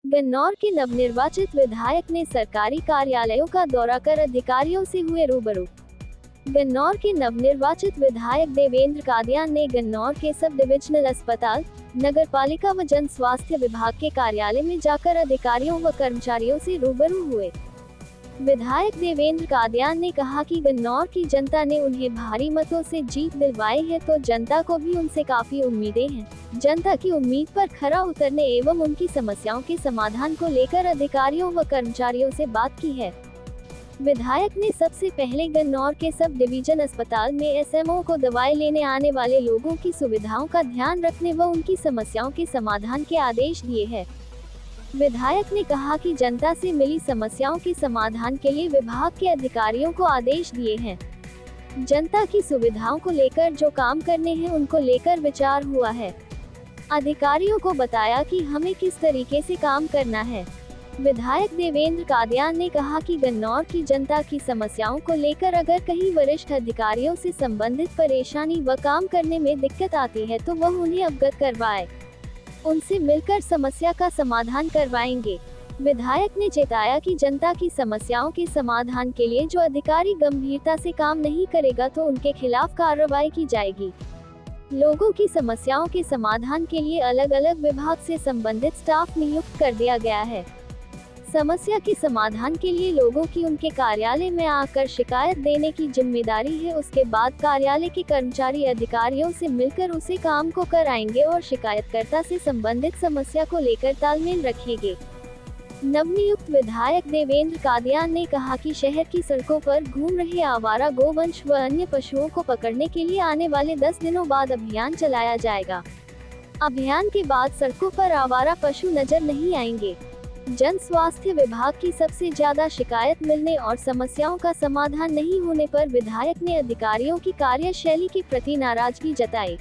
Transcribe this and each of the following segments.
गन्नौर के नवनिर्वाचित विधायक ने सरकारी कार्यालयों का दौरा कर अधिकारियों से हुए रूबरू। गन्नौर के नवनिर्वाचित विधायक देवेंद्र कादियान ने गन्नौर के सब डिविजनल अस्पताल, नगर पालिका व जन स्वास्थ्य विभाग के कार्यालय में जाकर अधिकारियों व कर्मचारियों से रूबरू हुए। विधायक देवेंद्र कादियान ने कहा कि गन्नौर की जनता ने उन्हें भारी मतों से जीत दिलवाई है, तो जनता को भी उनसे काफी उम्मीदें हैं। जनता की उम्मीद पर खरा उतरने एवं उनकी समस्याओं के समाधान को लेकर अधिकारियों व कर्मचारियों से बात की है। विधायक ने सबसे पहले गन्नौर के सब डिवीजन अस्पताल में एसएमओ को दवाई लेने आने वाले लोगों की सुविधाओं का ध्यान रखने व उनकी समस्याओं के समाधान के आदेश दिए हैं। विधायक ने कहा कि जनता से मिली समस्याओं के समाधान के लिए विभाग के अधिकारियों को आदेश दिए हैं। जनता की सुविधाओं को लेकर जो काम करने हैं उनको लेकर विचार हुआ है। अधिकारियों को बताया कि हमें किस तरीके से काम करना है। विधायक देवेंद्र कादियान ने कहा कि गन्नौर की जनता की समस्याओं को लेकर अगर कहीं वरिष्ठ अधिकारियों से संबंधित परेशानी व काम करने में दिक्कत आती है तो वह उन्हें अवगत करवाए, उनसे मिलकर समस्या का समाधान करवाएंगे। विधायक ने चेताया कि जनता की समस्याओं के समाधान के लिए जो अधिकारी गंभीरता से काम नहीं करेगा तो उनके खिलाफ कार्रवाई की जाएगी। लोगों की समस्याओं के समाधान के लिए अलग अलग विभाग से संबंधित स्टाफ नियुक्त कर दिया गया है। समस्या के समाधान के लिए लोगों की उनके कार्यालय में आकर शिकायत देने की जिम्मेदारी है। उसके बाद कार्यालय के कर्मचारी अधिकारियों से मिलकर उसे काम को कराएंगे और शिकायतकर्ता से संबंधित समस्या को लेकर तालमेल रखेंगे। नवनियुक्त विधायक देवेंद्र कादियान ने कहा कि शहर की सड़कों पर घूम रहे आवारा गोवंश व अन्य पशुओं को पकड़ने के लिए आने वाले 10 दिनों बाद अभियान चलाया जाएगा। अभियान के बाद सड़कों पर आवारा पशु नजर नहीं आएंगे। जन स्वास्थ्य विभाग की सबसे ज्यादा शिकायत मिलने और समस्याओं का समाधान नहीं होने पर विधायक ने अधिकारियों की कार्यशैली के प्रति नाराजगी जताई।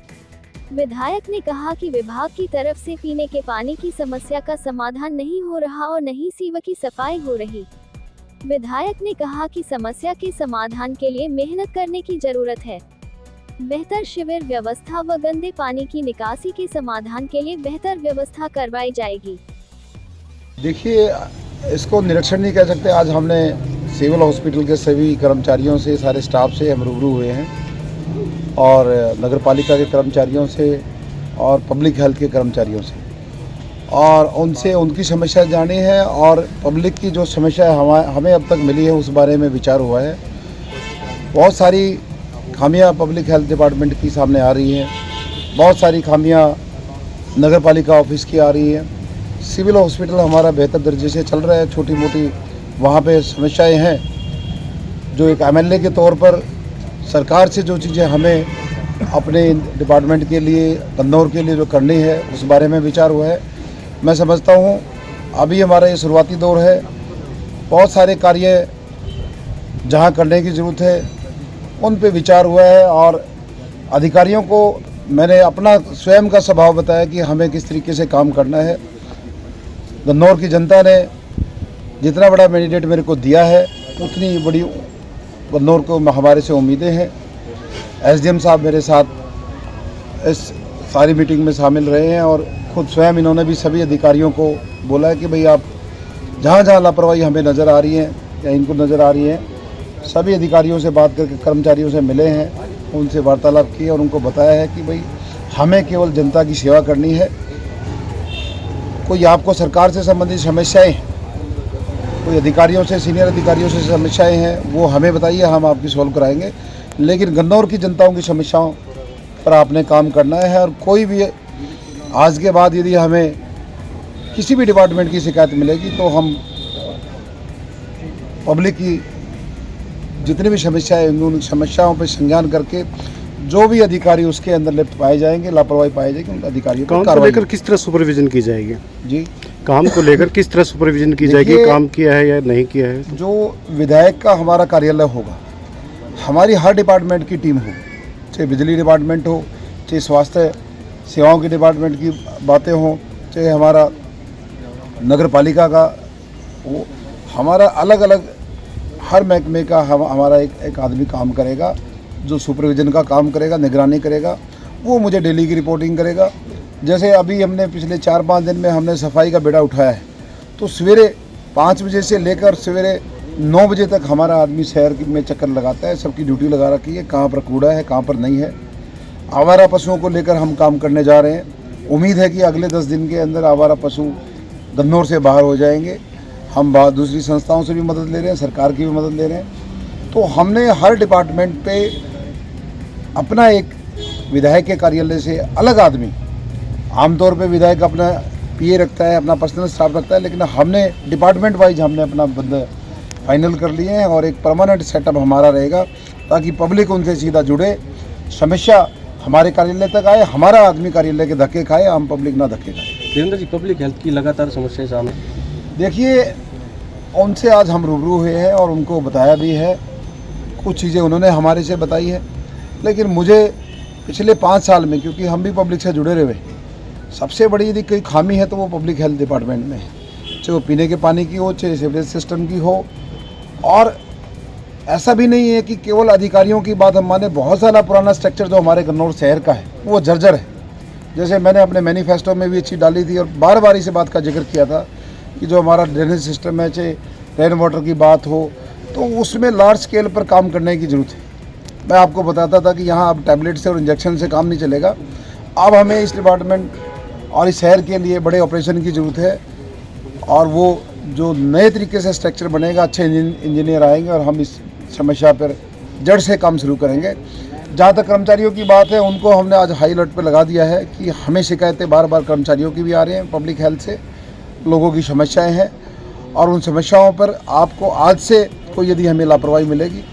विधायक ने कहा कि विभाग की तरफ से पीने के पानी की समस्या का समाधान नहीं हो रहा और नहीं सीवर की सफाई हो रही। विधायक ने कहा कि समस्या के समाधान के लिए मेहनत करने की जरूरत है। बेहतर शिविर व्यवस्था व गंदे पानी की निकासी के समाधान के लिए बेहतर व्यवस्था करवाई जाएगी। देखिए, इसको निरीक्षण नहीं कह सकते। आज हमने सिविल हॉस्पिटल के सभी कर्मचारियों से, सारे स्टाफ से हम रूबरू हुए हैं और नगर पालिका के कर्मचारियों से और पब्लिक हेल्थ के कर्मचारियों से, और उनसे उनकी समस्या जानी है और पब्लिक की जो समस्या हमें अब तक मिली है उस बारे में विचार हुआ है। बहुत सारी खामियां पब्लिक हेल्थ डिपार्टमेंट की सामने आ रही हैं, बहुत सारी खामियां नगर पालिका ऑफिस की आ रही हैं। सिविल हॉस्पिटल हमारा बेहतर दर्जे से चल रहा है। छोटी मोटी वहाँ पे समस्याएं हैं जो एक एमएलए के तौर पर सरकार से जो चीज़ें हमें अपने डिपार्टमेंट के लिए, गन्नौर के लिए जो करनी है उस बारे में विचार हुआ है। मैं समझता हूँ अभी हमारा ये शुरुआती दौर है। बहुत सारे कार्य जहाँ करने की ज़रूरत है उन पे विचार हुआ है और अधिकारियों को मैंने अपना स्वयं का स्वभाव बताया कि हमें किस तरीके से काम करना है। गन्नौर की जनता ने जितना बड़ा मैंडेट मेरे को दिया है उतनी बड़ी गन्नौर को हमारे से उम्मीदें हैं। एसडीएम साहब मेरे साथ इस सारी मीटिंग में शामिल रहे हैं और खुद स्वयं इन्होंने भी सभी अधिकारियों को बोला है कि भाई आप जहाँ जहाँ लापरवाही हमें नज़र आ रही है या इनको नज़र आ रही है, सभी अधिकारियों से बात करके कर्मचारियों से मिले हैं, उनसे वार्तालाप की और उनको बताया है कि भाई हमें केवल जनता की सेवा करनी है। कोई आपको सरकार से संबंधित समस्याएं, कोई अधिकारियों से, सीनियर अधिकारियों से समस्याएं हैं, वो हमें बताइए, हम आपकी सॉल्व कराएंगे। लेकिन गन्नौर की जनताओं की समस्याओं पर आपने काम करना है। और कोई भी आज के बाद यदि हमें किसी भी डिपार्टमेंट की शिकायत मिलेगी तो हम पब्लिक की जितनी भी समस्याएं, उन समस्याओं पर संज्ञान करके जो भी अधिकारी उसके अंदर लिप्त पाए जाएंगे, लापरवाही पाई जाएगी, उन अधिकारियों काम को लेकर किस तरह सुपरविजन की जाएगी? जी, काम को लेकर किस तरह सुपरविजन की जाएगी? काम किया है या नहीं किया है? जो विधायक का हमारा कार्यालय होगा, हमारी हर डिपार्टमेंट की टीम होगी, चाहे बिजली डिपार्टमेंट हो, चाहे स्वास्थ्य सेवाओं के डिपार्टमेंट की बातें हों, चाहे हमारा नगर पालिका का हो, हमारा अलग अलग हर महकमे का हमारा एक आदमी काम करेगा जो सुपरविजन का काम करेगा, निगरानी करेगा। वो मुझे डेली की रिपोर्टिंग करेगा। जैसे अभी हमने पिछले 4-5 दिन में हमने सफाई का बेड़ा उठाया है तो सवेरे 5 बजे से लेकर सवेरे 9 बजे तक हमारा आदमी शहर में चक्कर लगाता है, सबकी ड्यूटी लगा रखी है, कहाँ पर कूड़ा है कहाँ पर नहीं है। आवारा पशुओं को लेकर हम काम करने जा रहे हैं। उम्मीद है कि अगले 10 दिन के अंदर आवारा पशु गन्नौर से बाहर हो जाएंगे। हम दूसरी संस्थाओं से भी मदद ले रहे हैं, सरकार की भी मदद ले रहे हैं। तो हमने हर डिपार्टमेंट पे अपना एक विधायक के कार्यालय से अलग आदमी, आमतौर पे विधायक अपना पीए रखता है, अपना पर्सनल स्टाफ रखता है, लेकिन हमने डिपार्टमेंट वाइज हमने अपना बंदा फाइनल कर लिए हैं और एक परमानेंट सेटअप हमारा रहेगा ताकि पब्लिक उनसे सीधा जुड़े, समस्या हमारे कार्यालय तक आए, हमारा आदमी कार्यालय के धक्के खाए, आम पब्लिक ना धक्के खाए। वीरेंद्र जी, पब्लिक हेल्थ की लगातार समस्याएं सामने, देखिए उनसे आज हम रूबरू हुए हैं और उनको बताया भी है, कुछ चीज़ें उन्होंने हमारे से बताई है, लेकिन मुझे पिछले 5 साल में, क्योंकि हम भी पब्लिक से जुड़े रहे, सबसे बड़ी यदि कोई खामी है तो वो पब्लिक हेल्थ डिपार्टमेंट में है, चाहे वो पीने के पानी की हो, चाहे सीवरेज सिस्टम की हो। और ऐसा भी नहीं है कि केवल अधिकारियों की बात हम माने, बहुत सारा पुराना स्ट्रक्चर जो हमारे गन्नौर शहर का है वो जर्जर है। जैसे मैंने अपने मैनिफेस्टो में भी अच्छी डाली थी और बार बार इस बात का जिक्र किया था कि जो हमारा ड्रेनेज सिस्टम है, चाहे रेन वाटर की बात हो, तो उसमें लार्ज स्केल पर काम करने की ज़रूरत है। मैं आपको बताता था कि यहाँ अब टैबलेट से और इंजेक्शन से काम नहीं चलेगा, अब हमें इस डिपार्टमेंट और इस शहर के लिए बड़े ऑपरेशन की ज़रूरत है। और वो जो नए तरीके से स्ट्रक्चर बनेगा, अच्छे इंजीनियर आएंगे और हम इस समस्या पर जड़ से काम शुरू करेंगे। जहाँ तक कर्मचारियों की बात है, उनको हमने आज हाई अलर्ट पर लगा दिया है कि हमें शिकायतें बार बार कर्मचारियों की भी आ रही हैं, पब्लिक हेल्थ से लोगों की समस्याएं हैं, और उन समस्याओं पर आपको आज से कोई यदि हमें लापरवाही मिलेगी